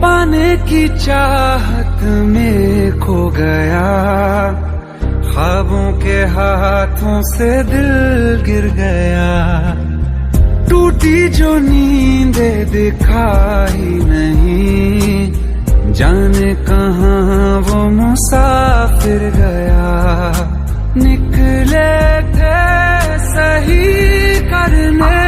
पाने की चाहत में खो गया, ख्वाबों के हाथों से दिल गिर गया। टूटी जो नींदे दिखाई नहीं, जाने कहाँ वो मुसाफिर गया। निकले थे सही करने